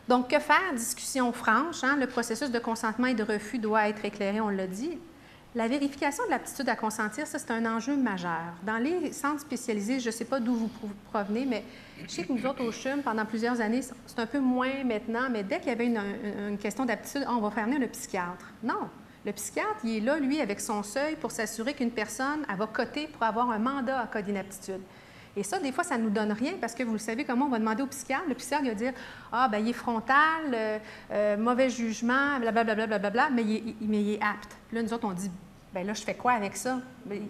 Donc, que faire? Discussion franche. Hein? Le processus de consentement et de refus doit être éclairé, on l'a dit. La vérification de l'aptitude à consentir, ça, c'est un enjeu majeur. Dans les centres spécialisés, je ne sais pas d'où vous provenez, mais je sais que nous autres, au CHUM, pendant plusieurs années, c'est un peu moins maintenant, mais dès qu'il y avait une question d'aptitude, on va faire venir le psychiatre. Non. Le psychiatre, il est là, lui, avec son seuil pour s'assurer qu'une personne, elle va coter pour avoir un mandat en cas d'inaptitude. Et ça, des fois, ça ne nous donne rien parce que vous le savez comment on va demander au psychiatre. Le psychiatre, il va dire « Ah, bien, il est frontal, mauvais jugement, blablabla, blablabla, mais il est apte. » Puis là, nous autres, on dit « Bien là, je fais quoi avec ça? »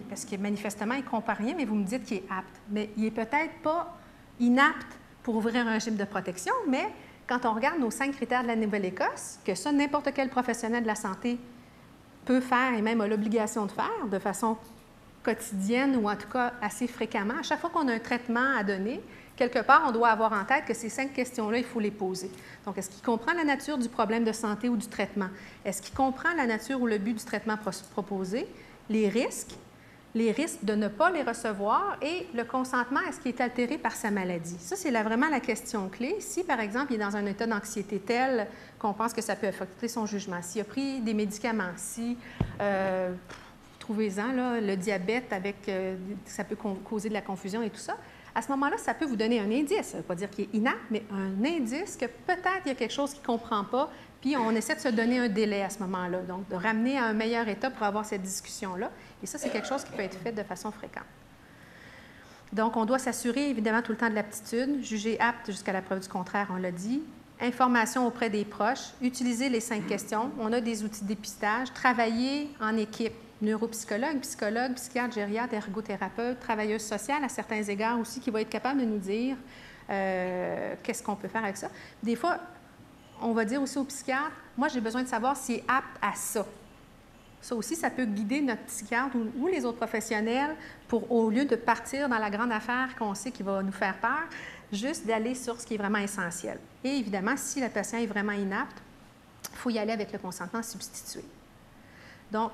Parce que manifestement, il ne comprend rien, mais vous me dites qu'il est apte. Mais il n'est peut-être pas inapte pour ouvrir un régime de protection, mais quand on regarde nos 5 critères de la Nouvelle-Écosse, que ça, n'importe quel professionnel de la santé peut faire et même a l'obligation de faire de façon quotidienne ou en tout cas assez fréquemment, à chaque fois qu'on a un traitement à donner, quelque part, on doit avoir en tête que ces 5 questions-là, il faut les poser. Donc, est-ce qu'il comprend la nature du problème de santé ou du traitement? Est-ce qu'il comprend la nature ou le but du traitement proposé? Les risques de ne pas les recevoir et le consentement, est-ce qu'il est altéré par sa maladie? Ça, c'est vraiment la question clé. Si, par exemple, il est dans un état d'anxiété tel qu'on pense que ça peut affecter son jugement, s'il a pris des médicaments, si... trouvez-en, là, le diabète, ça peut causer de la confusion et tout ça. À ce moment-là, ça peut vous donner un indice. Ça ne veut pas dire qu'il est inapte, mais un indice que peut-être il y a quelque chose qu'il ne comprend pas, puis on essaie de se donner un délai à ce moment-là, donc de ramener à un meilleur état pour avoir cette discussion-là. Et ça, c'est quelque chose qui peut être fait de façon fréquente. Donc, on doit s'assurer, évidemment, tout le temps de l'aptitude, juger apte jusqu'à la preuve du contraire, on l'a dit. Information auprès des proches, utiliser les 5 questions. On a des outils de dépistage, travailler en équipe. Neuropsychologue, psychologue, psychiatre, gériatre, ergothérapeute, travailleuse sociale à certains égards aussi, qui va être capable de nous dire qu'est-ce qu'on peut faire avec ça. Des fois, on va dire aussi au psychiatre, moi, j'ai besoin de savoir s'il est apte à ça. Ça aussi, ça peut guider notre psychiatre ou les autres professionnels pour, au lieu de partir dans la grande affaire qu'on sait qui va nous faire peur, juste d'aller sur ce qui est vraiment essentiel. Et évidemment, si le patient est vraiment inapte, il faut y aller avec le consentement substitué. Donc,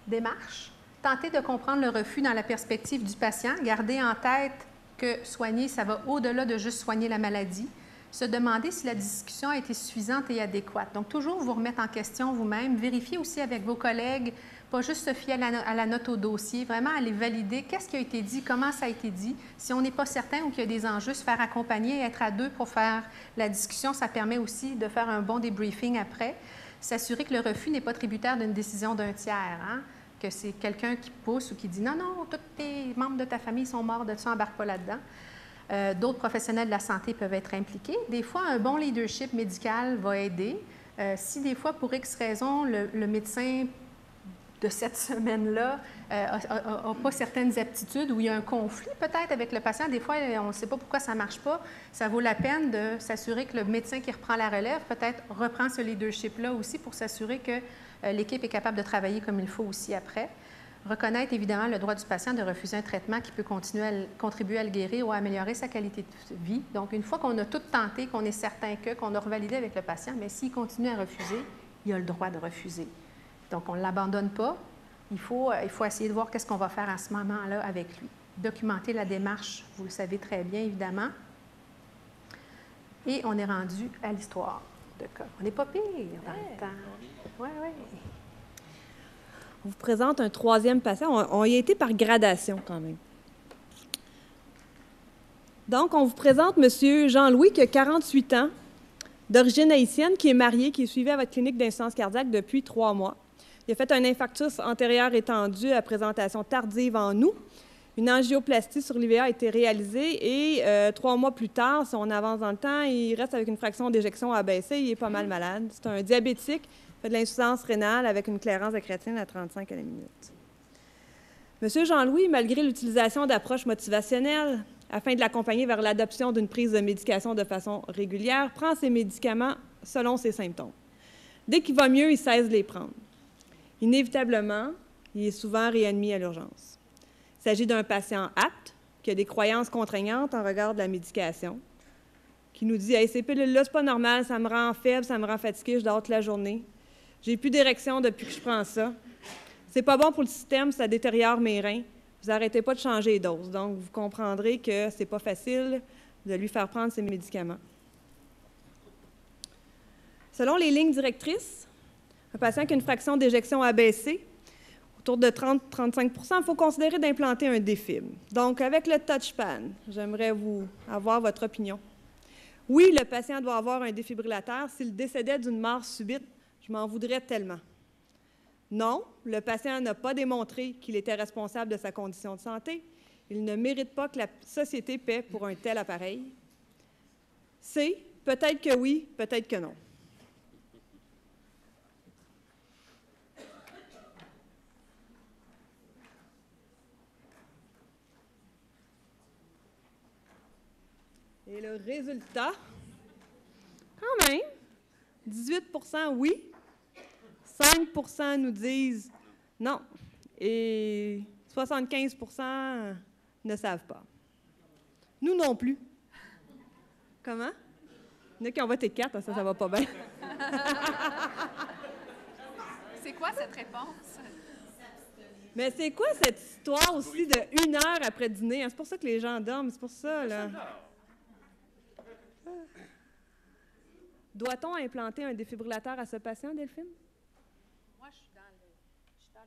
démarche, tenter de comprendre le refus dans la perspective du patient, garder en tête que soigner, ça va au-delà de juste soigner la maladie, se demander si la discussion a été suffisante et adéquate. Donc, toujours vous remettre en question vous-même, vérifier aussi avec vos collègues, pas juste se fier à la note au dossier, vraiment aller valider qu'est-ce qui a été dit, comment ça a été dit. Si on n'est pas certain ou qu'il y a des enjeux, se faire accompagner, être à 2 pour faire la discussion, ça permet aussi de faire un bon débriefing après. S'assurer que le refus n'est pas tributaire d'une décision d'un tiers, hein? Que c'est quelqu'un qui pousse ou qui dit « Non, non, tous tes membres de ta famille sont morts de ça, embarque pas là-dedans ». D'autres professionnels de la santé peuvent être impliqués. Des fois, un bon leadership médical va aider. Si des fois, pour X raison, le médecin de cette semaine-là n'a pas certaines aptitudes ou il y a un conflit peut-être avec le patient, des fois, on ne sait pas pourquoi ça ne marche pas, ça vaut la peine de s'assurer que le médecin qui reprend la relève peut-être reprend ce leadership-là aussi pour s'assurer que l'équipe est capable de travailler comme il faut aussi après. Reconnaître évidemment le droit du patient de refuser un traitement qui peut contribuer à le guérir ou à améliorer sa qualité de vie. Donc, une fois qu'on a tout tenté, qu'on est certain qu'on a revalidé avec le patient, mais s'il continue à refuser, il a le droit de refuser. Donc, on ne l'abandonne pas. Il faut essayer de voir qu'est-ce qu'on va faire à ce moment-là avec lui. Documenter la démarche, vous le savez très bien, évidemment. Et on est rendu à l'histoire de cas. On n'est pas pire dans le temps. Oui, oui. On vous présente un 3e patient. On y a été par gradation quand même. Donc, on vous présente M. Jean-Louis, qui a 48 ans, d'origine haïtienne, qui est marié, qui est suivi à votre clinique d'insuffisance cardiaque depuis 3 mois. Il a fait un infarctus antérieur étendu à présentation tardive en août. Une angioplastie sur l'IVA a été réalisée et 3 mois plus tard, si on avance dans le temps, il reste avec une fraction d'éjection abaissée. Il est pas mal malade. C'est un diabétique. De l'insuffisance rénale avec une clairance de créatine à 35 à la minute. M. Jean-Louis, malgré l'utilisation d'approches motivationnelles afin de l'accompagner vers l'adoption d'une prise de médication de façon régulière, prend ses médicaments selon ses symptômes. Dès qu'il va mieux, il cesse de les prendre. Inévitablement, il est souvent réadmis à l'urgence. Il s'agit d'un patient apte, qui a des croyances contraignantes en regard de la médication, qui nous dit « Hey, ces pilules-là, c'est pas normal, ça me rend faible, ça me rend fatigué, je dors toute la journée. J'ai plus d'érection depuis que je prends ça. C'est pas bon pour le système, ça détériore mes reins. Vous n'arrêtez pas de changer les doses. Donc, vous comprendrez que c'est pas facile de lui faire prendre ses médicaments. Selon les lignes directrices, un patient qui a une fraction d'éjection abaissée, autour de 30-35 %, il faut considérer d'implanter un défib. Donc, avec le touchpad, j'aimerais avoir votre opinion. Oui, le patient doit avoir un défibrillateur. S'il décédait d'une mort subite, je m'en voudrais tellement. Non, le patient n'a pas démontré qu'il était responsable de sa condition de santé. Il ne mérite pas que la société paie pour un tel appareil. C, peut-être que oui, peut-être que non. Et le résultat, quand même, 18 % oui, 5 % nous disent non, et 75 % ne savent pas. Nous non plus. Comment? Il y en a qui ont voté 4, ça va pas bien. C'est quoi cette réponse? Mais c'est quoi cette histoire aussi de 1 heure après dîner? C'est pour ça que les gens dorment, c'est pour ça, là. Doit-on implanter un défibrillateur à ce patient, Delphine? Moi, je suis dans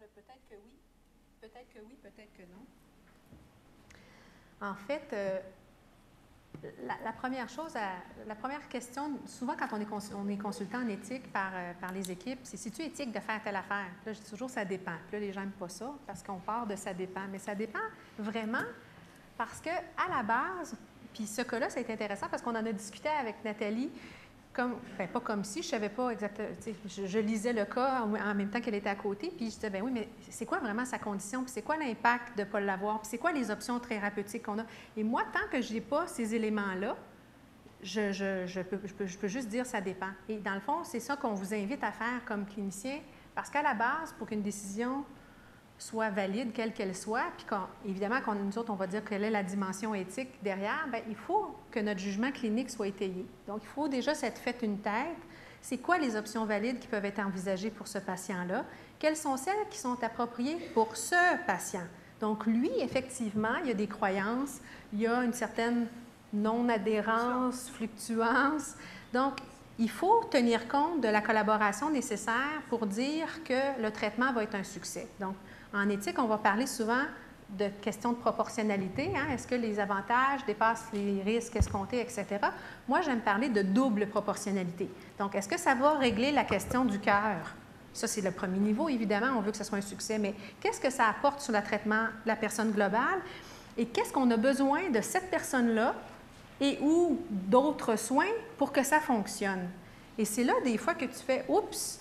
le peut-être que oui, peut-être que non. En fait, la première chose, la première question, souvent quand on est consultant en éthique par les équipes, c'est si tu es éthique de faire telle affaire. Puis là, je dis toujours ça dépend. Puis là, les gens n'aiment pas ça parce qu'on part de ça dépend. Mais ça dépend vraiment parce que à la base, puis ce cas-là, ça a été intéressant parce qu'on en a discuté avec Nathalie. Pas comme si, je ne savais pas exactement, je lisais le cas en même temps qu'elle était à côté, puis je disais, bien oui, mais c'est quoi vraiment sa condition, puis c'est quoi l'impact de ne pas l'avoir, puis c'est quoi les options thérapeutiques qu'on a. Et moi, tant que je n'ai pas ces éléments-là, je peux juste dire ça dépend. Et dans le fond, c'est ça qu'on vous invite à faire comme clinicien, parce qu'à la base, pour qu'une décision soit valide, quelle qu'elle soit, puis évidemment, quand nous autres, on va dire quelle est la dimension éthique derrière, bien, il faut que notre jugement clinique soit étayé. Donc, il faut déjà s'être fait une tête. C'est quoi les options valides qui peuvent être envisagées pour ce patient-là? Quelles sont celles qui sont appropriées pour ce patient? Donc, lui, effectivement, il y a des croyances, il y a une certaine non-adhérence, fluctuance. Donc, il faut tenir compte de la collaboration nécessaire pour dire que le traitement va être un succès. Donc, en éthique, on va parler souvent de questions de proportionnalité. Hein? Est-ce que les avantages dépassent les risques escomptés, etc.? Moi, j'aime parler de double proportionnalité. Donc, est-ce que ça va régler la question du cœur? Ça, c'est le premier niveau, évidemment. On veut que ce soit un succès. Mais qu'est-ce que ça apporte sur le traitement de la personne globale? Et qu'est-ce qu'on a besoin de cette personne-là et ou d'autres soins pour que ça fonctionne? Et c'est là, des fois, que tu fais « Oups! »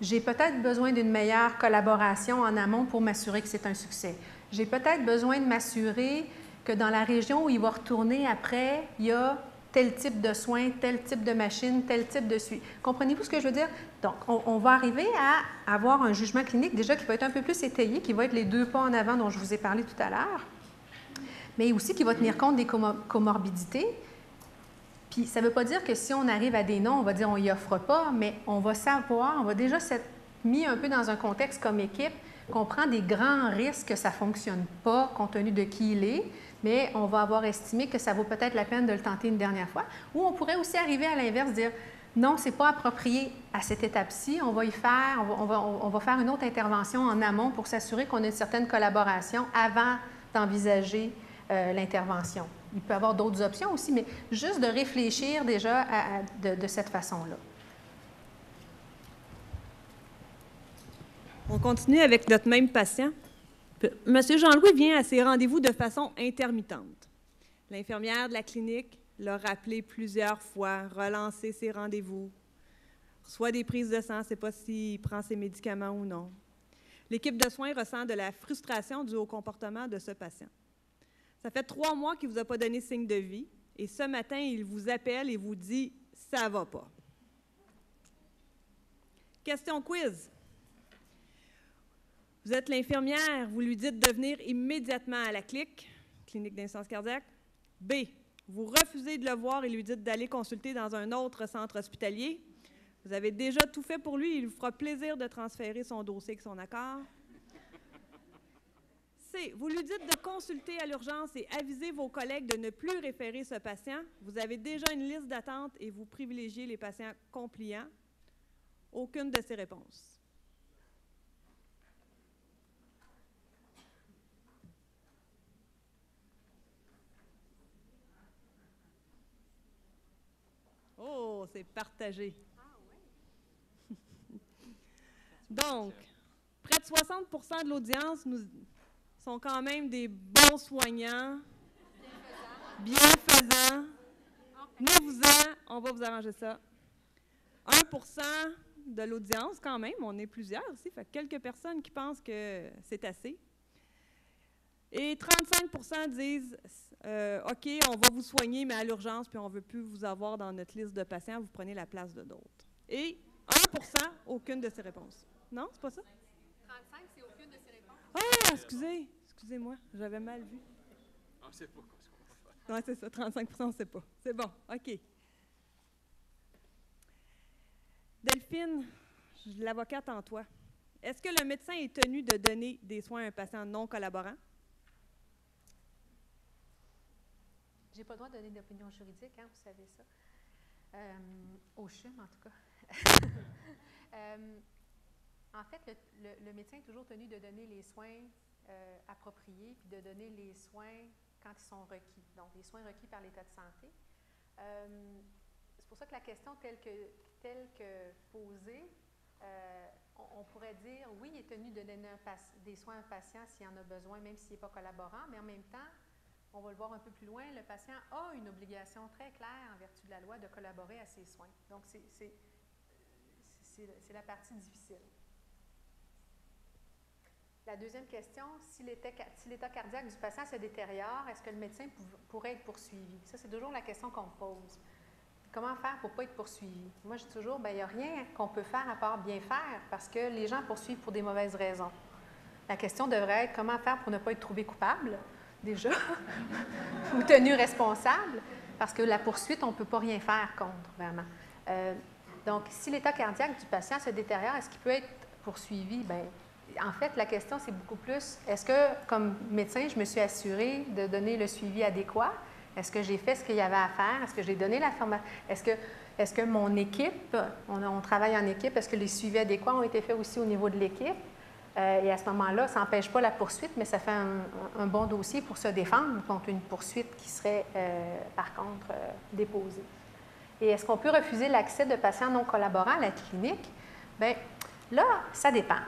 J'ai peut-être besoin d'une meilleure collaboration en amont pour m'assurer que c'est un succès. J'ai peut-être besoin de m'assurer que dans la région où il va retourner après, il y a tel type de soins, tel type de machine, tel type de suivi. Comprenez-vous ce que je veux dire? Donc, on va arriver à avoir un jugement clinique déjà qui va être un peu plus étayé, qui va être les 2 pas en avant dont je vous ai parlé tout à l'heure, mais aussi qui va tenir compte des comorbidités. Puis, ça ne veut pas dire que si on arrive à des noms, on va dire on n'y offre pas, mais on va savoir, on va déjà s'être mis un peu dans un contexte comme équipe, qu'on prend des grands risques que ça ne fonctionne pas compte tenu de qui il est, mais on va avoir estimé que ça vaut peut-être la peine de le tenter une dernière fois. Ou on pourrait aussi arriver à l'inverse, dire non, ce n'est pas approprié à cette étape-ci, on va y faire, on va faire une autre intervention en amont pour s'assurer qu'on a une certaine collaboration avant d'envisager l'intervention. Il peut y avoir d'autres options aussi, mais juste de réfléchir déjà de cette façon-là. On continue avec notre même patient. Monsieur Jean-Louis vient à ses rendez-vous de façon intermittente. L'infirmière de la clinique l'a rappelé plusieurs fois, relancé ses rendez-vous, reçoit des prises de sang, ne sait pas s'il prend ses médicaments ou non. L'équipe de soins ressent de la frustration due au comportement de ce patient. Ça fait 3 mois qu'il ne vous a pas donné signe de vie et ce matin, il vous appelle et vous dit « ça ne va pas ». Question quiz. Vous êtes l'infirmière, vous lui dites de venir immédiatement à la clinique d'insuffisance cardiaque. B, vous refusez de le voir et lui dites d'aller consulter dans un autre centre hospitalier. Vous avez déjà tout fait pour lui, il vous fera plaisir de transférer son dossier avec son accord. C, vous lui dites de consulter à l'urgence et aviser vos collègues de ne plus référer ce patient. Vous avez déjà une liste d'attente et vous privilégiez les patients compliants. Aucune de ces réponses. Oh, c'est partagé. Donc, près de 60% de l'audience sont quand même des bons soignants, bienfaisants. Venez-vous-en, on va vous arranger ça. 1% de l'audience, quand même, on est plusieurs aussi, fait quelques personnes qui pensent que c'est assez. Et 35% disent OK, on va vous soigner, mais à l'urgence, puis on ne veut plus vous avoir dans notre liste de patients, vous prenez la place de d'autres. Et 1%, aucune de ces réponses. Non, c'est pas ça? 35, c'est aucune de ces réponses. Ah, excusez-moi, j'avais mal vu. On ne sait pas ce qu'on va faire. Oui, c'est ça, 35%, on ne sait pas. C'est bon, OK. Delphine, l'avocate en toi, est-ce que le médecin est tenu de donner des soins à un patient non collaborant? Je n'ai pas le droit de donner d'opinion juridique, hein, vous savez ça. Au CHUM, en tout cas. En fait, le médecin est toujours tenu de donner les soins appropriés, puis de donner les soins quand ils sont requis, donc les soins requis par l'état de santé. C'est pour ça que la question telle que posée, on pourrait dire, oui, il est tenu de donner des soins à un patient s'il en a besoin, même s'il n'est pas collaborant, mais en même temps, on va le voir un peu plus loin, le patient a une obligation très claire en vertu de la loi de collaborer à ses soins. Donc, c'est la partie difficile. La deuxième question, si l'état cardiaque du patient se détériore, est-ce que le médecin pourrait être poursuivi? Ça, c'est toujours la question qu'on me pose. Comment faire pour ne pas être poursuivi? Moi, je dis toujours, bien, il n'y a rien qu'on peut faire à part bien faire, parce que les gens poursuivent pour des mauvaises raisons. La question devrait être comment faire pour ne pas être trouvé coupable, déjà, ou tenu responsable, parce que la poursuite, on ne peut pas rien faire contre, vraiment. Donc, si l'état cardiaque du patient se détériore, est-ce qu'il peut être poursuivi? Bien, en fait, la question, c'est beaucoup plus, est-ce que, comme médecin, je me suis assurée de donner le suivi adéquat? Est-ce que j'ai fait ce qu'il y avait à faire? Est-ce que j'ai donné la formation? Est-ce que mon équipe, on travaille en équipe, est-ce que les suivis adéquats ont été faits aussi au niveau de l'équipe? Et à ce moment-là, ça n'empêche pas la poursuite, mais ça fait un bon dossier pour se défendre contre une poursuite qui serait, par contre, déposée. Et est-ce qu'on peut refuser l'accès de patients non collaborants à la clinique? Bien, là, ça dépend.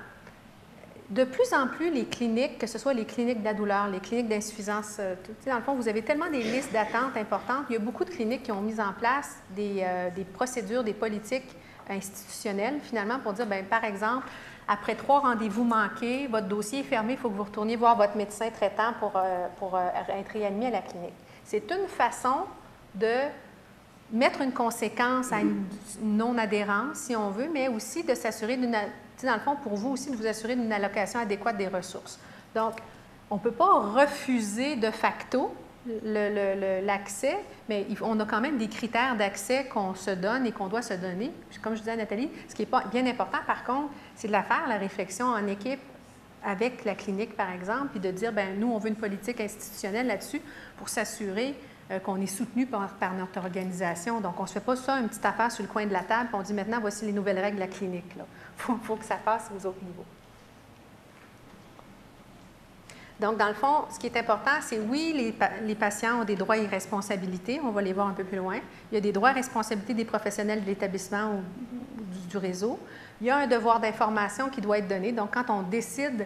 De plus en plus, les cliniques, que ce soit les cliniques de la douleur, les cliniques d'insuffisance, dans le fond, vous avez tellement des listes d'attente importantes. Il y a beaucoup de cliniques qui ont mis en place des procédures, des politiques institutionnelles, finalement, pour dire, bien, par exemple, après 3 rendez-vous manqués, votre dossier est fermé, il faut que vous retourniez voir votre médecin traitant pour être réadmis à la clinique. C'est une façon de mettre une conséquence à une non-adhérence, si on veut, mais aussi de s'assurer dans le fond, pour vous aussi, de vous assurer d'une allocation adéquate des ressources. Donc, on ne peut pas refuser de facto l'accès, mais on a quand même des critères d'accès qu'on se donne et qu'on doit se donner. Comme je disais à Nathalie, ce qui est bien important, par contre, c'est de faire la réflexion en équipe avec la clinique, par exemple, puis de dire, bien, nous, on veut une politique institutionnelle là-dessus pour s'assurer qu'on est soutenu par notre organisation. Donc, on ne se fait pas ça, une petite affaire sur le coin de la table, puis on dit maintenant, voici les nouvelles règles de la clinique. Il faut que ça passe aux autres niveaux. Donc, dans le fond, ce qui est important, c'est oui, les patients ont des droits et responsabilités. On va les voir un peu plus loin. Il y a des droits et responsabilités des professionnels de l'établissement ou du réseau. Il y a un devoir d'information qui doit être donné. Donc, quand on décide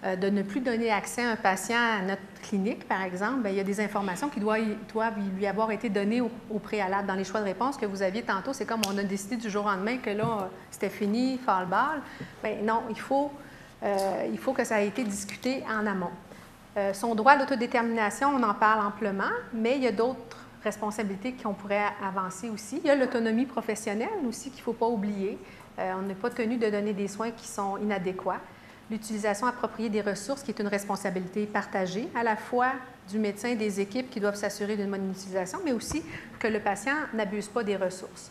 de ne plus donner accès à un patient à notre clinique, par exemple, bien, il y a des informations qui doivent lui avoir été données au préalable. Dans les choix de réponse que vous aviez tantôt, c'est comme on a décidé du jour au lendemain que là, c'était fini, fall-ball. Bien, non, il faut que ça ait été discuté en amont. Son droit à l'autodétermination, on en parle amplement, mais il y a d'autres responsabilités qu'on pourrait avancer aussi. Il y a l'autonomie professionnelle aussi qu'il ne faut pas oublier. On n'est pas tenu de donner des soins qui sont inadéquats. L'utilisation appropriée des ressources, qui est une responsabilité partagée, à la fois du médecin et des équipes qui doivent s'assurer d'une bonne utilisation, mais aussi que le patient n'abuse pas des ressources.